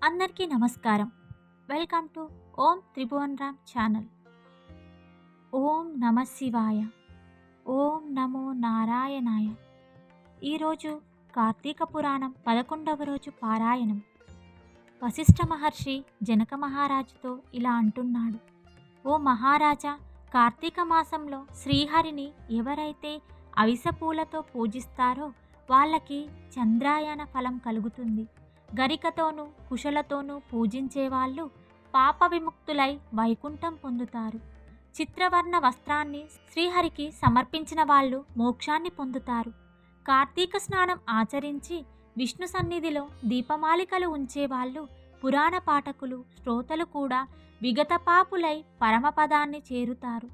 అందరికీ నమస్కారం. Welcome to Om Tribhuvan Ram channel. ఓం నమ శివాయ. ఓం నమో నారాయణాయ. ఈరోజు కార్తీక పురాణం 11వ రోజు పారాయణం. వశిష్ఠ మహర్షి జనక మహారాజుతో ఇలా అంటున్నాడు: ఓ మహారాజా, కార్తీక మాసంలో శ్రీహరిని ఎవరైతే అవిసెపూలతో పూజిస్తారో వాళ్ళకి చంద్రాయన ఫలం కలుగుతుంది. గరికతోనూ కుశలతోనూ పూజించేవాళ్ళు పాప విముక్తులై వైకుంఠం పొందుతారు. చిత్రవర్ణ వస్త్రాన్ని శ్రీహరికి సమర్పించిన వాళ్ళు మోక్షాన్ని పొందుతారు. కార్తీక స్నానం ఆచరించి విష్ణు సన్నిధిలో దీపమాలికలు ఉంచేవాళ్ళు, పురాణ పాఠకులు, శ్రోతలు కూడా విగతపాపులై పరమపదాన్ని చేరుతారు.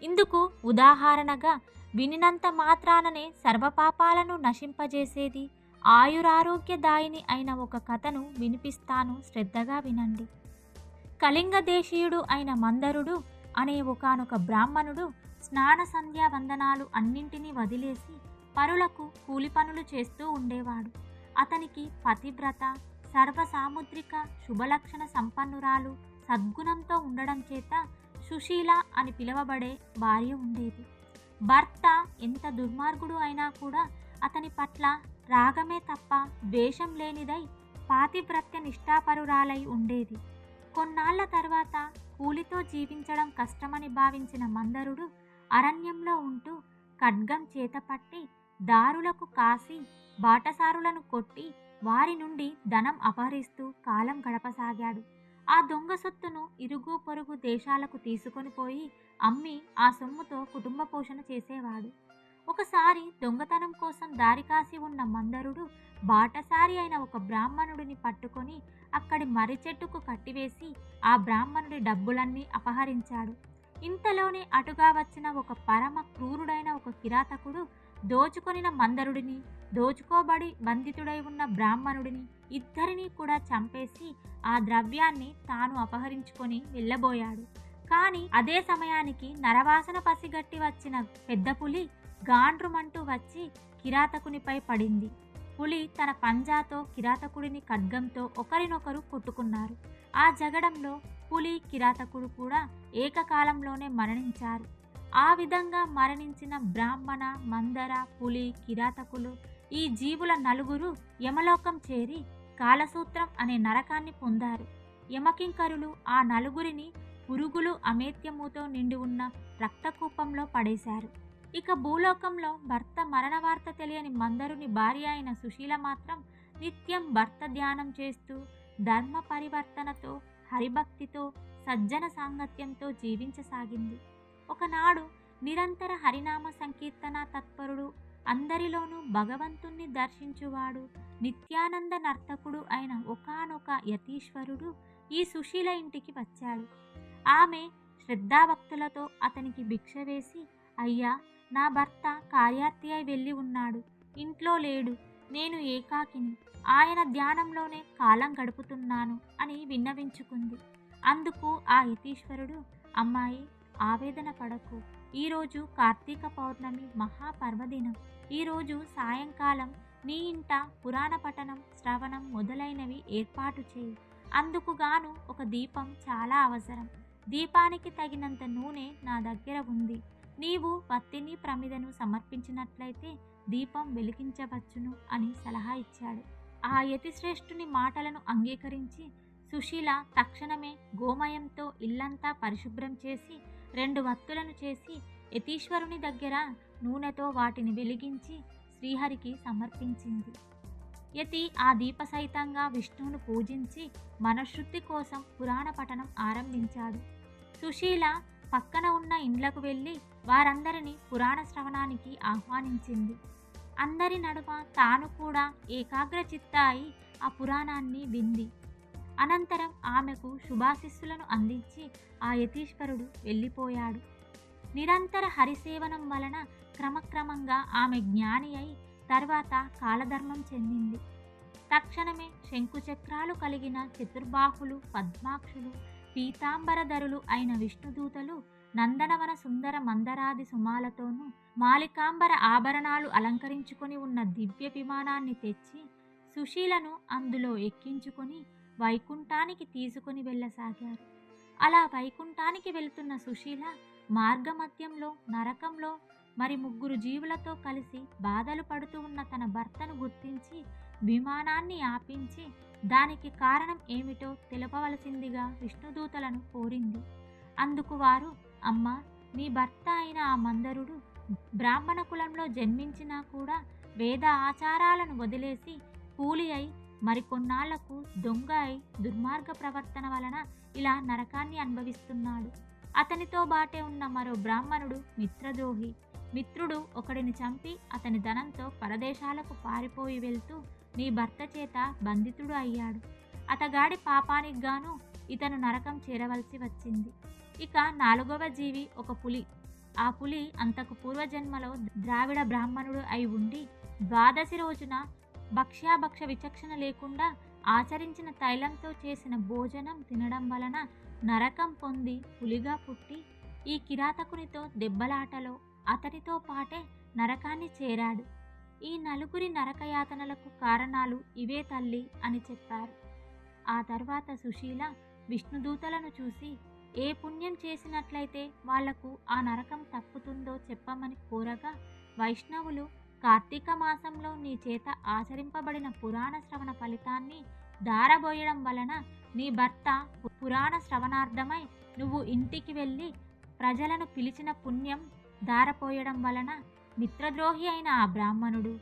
ఇందుకు ఉదాహరణగా వినినంత మాత్రాననే సర్వపాపాలను నశింపజేసేది ఆయురారోగ్యదాయిని అయిన ఒక కథను వినిపిస్తాను, శ్రద్ధగా వినండి. కళింగ దేశీయుడు అయిన మందరుడు అనే ఒకానొక బ్రాహ్మణుడు స్నాన సంధ్యా వందనాలు అన్నింటినీ వదిలేసి పరులకు కూలి పనులు చేస్తూ ఉండేవాడు. అతనికి పతివ్రత, సర్వసాముద్రిక శుభలక్షణ సంపన్నురాలు, సద్గుణంతో ఉండడం చేత సుశీల అని పిలువబడే భార్య ఉండేది. భర్త ఎంత దుర్మార్గుడు అయినా కూడా అతని పట్ల రాగమే తప్ప ద్వేషం లేనిదై పాతివ్రత్య నిష్ఠాపరురాలై ఉండేది. కొన్నాళ్ల తర్వాత కూలితో జీవించడం కష్టమని భావించిన మందరుడు అరణ్యంలో ఉంటూ ఖడ్గం చేతపట్టి దారులకు కాసి బాటసారులను కొట్టి వారి నుండి ధనం అపహరిస్తూ కాలం గడపసాగాడు. ఆ దొంగ సొత్తును ఇరుగు పొరుగు దేశాలకు తీసుకొని పోయి అమ్మి ఆ సొమ్ముతో కుటుంబ పోషణ చేసేవాడు. ఒకసారి దొంగతనం కోసం దారి కాసి ఉన్న మందరుడు బాటసారి అయిన ఒక బ్రాహ్మణుడిని పట్టుకొని అక్కడి మర్రి చెట్టుకు కట్టివేసి ఆ బ్రాహ్మణుడి డబ్బులన్నీ అపహరించాడు. ఇంతలోనే అటుగా వచ్చిన ఒక పరమ క్రూరుడైన ఒక కిరాతకుడు దోచుకొనిన మందరుడిని, దోచుకోబడి బంధితుడై ఉన్న బ్రాహ్మణుడిని ఇద్దరినీ కూడా చంపేసి ఆ ద్రవ్యాన్ని తాను అపహరించుకొని వెళ్ళబోయాడు. కానీ అదే సమయానికి నరవాసన పసిగట్టి వచ్చిన పెద్ద పులి గాండ్రుమంటూ వచ్చి కిరాతకునిపై పడింది. పులి తన పంజాతో కిరాతకుడిని ఖడ్గంతో ఒకరినొకరు కొట్టుకున్నారు. ఆ జగడంలో పులి, కిరాతకుడు కూడా ఏకకాలంలోనే మరణించారు. ఆ విధంగా మరణించిన బ్రాహ్మణ, మందర, పులి, కిరాతకులు ఈ జీవుల నలుగురు యమలోకం చేరి కాలసూత్రం అనే నరకాన్ని పొందారు. యమకింకరులు ఆ నలుగురిని పురుగులు అమేత్యముతో నిండి ఉన్న రక్తకూపంలో పడేశారు. ఇక భూలోకంలో భర్త మరణ వార్త తెలియని మందరుని భార్య అయిన సుశీల మాత్రం నిత్యం భర్త ధ్యానం చేస్తూ ధర్మ పరివర్తనతో, హరిభక్తితో, సజ్జన సాంగత్యంతో జీవించసాగింది. ఒకనాడు నిరంతర హరినామ సంకీర్తన తత్పరుడు, అందరిలోనూ భగవంతుణ్ణి దర్శించువాడు, నిత్యానంద నర్తకుడు అయిన ఒకానొక యతీశ్వరుడు ఈ సుశీల ఇంటికి వచ్చాడు. ఆమె శ్రద్ధాభక్తులతో అతనికి భిక్ష వేసి, అయ్యా, నా భర్త కార్యార్థి అయి వెళ్ళి ఉన్నాడు, ఇంట్లో లేడు, నేను ఏకాకిని, ఆయన ధ్యానంలోనే కాలం గడుపుతున్నాను అని విన్నవించుకుంది. అందుకు ఆ యతీశ్వరుడు, అమ్మాయి, ఆవేదన పడకు, ఈరోజు కార్తీక పౌర్ణమి మహాపర్వదినం. ఈరోజు సాయంకాలం నీ ఇంట పురాణ పఠనం, శ్రవణం మొదలైనవి ఏర్పాటు చేయి. అందుకుగాను ఒక దీపం చాలా అవసరం. దీపానికి తగినంత నూనె నా దగ్గర ఉంది. నీవు వత్తిని, ప్రమిదను సమర్పించినట్లయితే దీపం వెలిగించవచ్చును అని సలహా ఇచ్చాడు. ఆ యతిశ్రేష్ఠుని మాటలను అంగీకరించి సుశీల తక్షణమే గోమయంతో ఇల్లంతా పరిశుభ్రం చేసి 2 వత్తులను చేసి యతీశ్వరుని దగ్గర నూనెతో వాటిని వెలిగించి శ్రీహరికి సమర్పించింది. యతి ఆ దీప సహితంగా విష్ణువును పూజించి మనశ్శుద్ధి కోసం పురాణ పఠనం ఆరంభించాడు. సుశీల పక్కన ఉన్న ఇండ్లకు వెళ్ళి వారందరినీ పురాణ శ్రవణానికి ఆహ్వానించింది. అందరి నడుమ తాను కూడా ఏకాగ్రచిత్త అయి ఆ పురాణాన్ని వింది. అనంతరం ఆమెకు శుభాశిస్సులను అందించి ఆ యతీశ్వరుడు వెళ్ళిపోయాడు. నిరంతర హరిసేవనం వలన క్రమక్రమంగా ఆమె జ్ఞాని అయి తర్వాత కాలధర్మం చెందింది. తక్షణమే శంకుచక్రాలు కలిగిన చతుర్బాహులు, పద్మాక్షులు, పీతాంబరధరులు అయిన విష్ణుదూతలు నందనవన సుందర మందరాది సుమాలతోనూ మాలికాంబర ఆభరణాలు అలంకరించుకొని ఉన్న దివ్య విమానాన్ని తెచ్చి సుశీలను అందులో ఎక్కించుకొని వైకుంఠానికి తీసుకొని వెళ్ళసాగారు. అలా వైకుంఠానికి వెళ్తున్న సుశీల మార్గమధ్యంలో నరకంలో మరి 3 జీవులతో కలిసి బాధలు పడుతూ ఉన్న తన భర్తను గుర్తించి విమానాన్ని ఆపించి దానికి కారణం ఏమిటో తెలపవలసిందిగా విష్ణుదూతలను కోరింది. అందుకు వారు, అమ్మ, నీ భర్త అయిన ఆ మందరుడు బ్రాహ్మణ కులంలో జన్మించినా కూడా వేద ఆచారాలను వదిలేసి కూలి అయి మరికొన్నాళ్లకు దొంగ అయి దుర్మార్గ ప్రవర్తన వలన ఇలా నరకాన్ని అనుభవిస్తున్నాడు. అతనితో బాటే ఉన్న మరో బ్రాహ్మణుడు మిత్రద్రోహి. మిత్రుడు ఒకడిని చంపి అతని ధనంతో పరదేశాలకు పారిపోయి వెళ్తూ నీ భర్త చేత బంధితుడు అయ్యాడు. అతగాడి పాపానికి గాను ఇతను నరకం చేరవలసి వచ్చింది. ఇక 4వ జీవి ఒక పులి. ఆ పులి అంతకు పూర్వజన్మలో ద్రావిడ బ్రాహ్మణుడు అయి ఉండి ద్వాదశి రోజున భక్ష్యాభక్ష విచక్షణ లేకుండా ఆచరించిన తైలంతో చేసిన భోజనం తినడం వలన నరకం పొంది పులిగా పుట్టి ఈ కిరాతకునితో దెబ్బలాటలో అతనితో పాటే నరకాన్ని చేరాడు. ఈ నలుగురి నరకయాతనలకు కారణాలు ఇవే తల్లి అని చెప్పారు. ఆ తర్వాత సుశీల విష్ణుదూతలను చూసి ఏ పుణ్యం చేసినట్లయితే వాళ్లకు ఆ నరకం తప్పుతుందో చెప్పమని కోరగా, వైష్ణవులు కార్తీక మాసంలో నీ చేత ఆచరింపబడిన పురాణ శ్రవణ ఫలితాన్ని దారబోయడం వలన నీ భర్త పురాణ శ్రవణార్థమై నువ్వు ఇంటికి వెళ్ళి ప్రజలను పిలిచిన పుణ్యం దారపోయడం వలన మిత్రద్రోహి అయిన ఆ బ్రాహ్మణుడు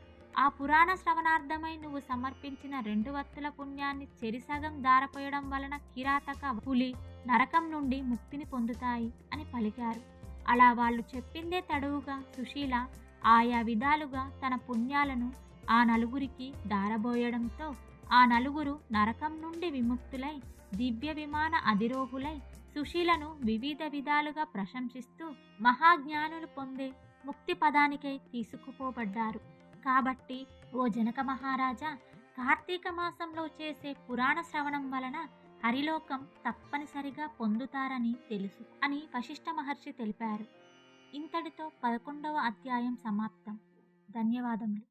ఆ పురాణ శ్రవణార్థమై నువ్వు సమర్పించిన 2 వత్తుల పుణ్యాన్ని చెరిసగం దారపోయడం వలన కిరాతక పులి నరకం నుండి ముక్తిని పొందుతాయి అని పలికారు. అలా వాళ్ళు చెప్పిందే తడువుగా సుశీల ఆయా విధాలుగా తన పుణ్యాలను ఆ నలుగురికి దారబోయడంతో ఆ నలుగురు నరకం నుండి విముక్తులై దివ్య విమాన అధిరోహులై సుశీలను వివిధ విధాలుగా ప్రశంసిస్తూ మహాజ్ఞానులు పొందే ముక్తి పదానికై తీసుకుపోబడ్డారు. కాబట్టి ఓ జనక మహారాజా, కార్తీక మాసంలో చేసే పురాణ శ్రవణం వలన హరిలోకం తప్పనిసరిగా పొందుతారని తెలుసు అని వశిష్ఠ మహర్షి తెలిపారు. ఇంతటితో 11వ అధ్యాయం సమాప్తం. ధన్యవాదములు.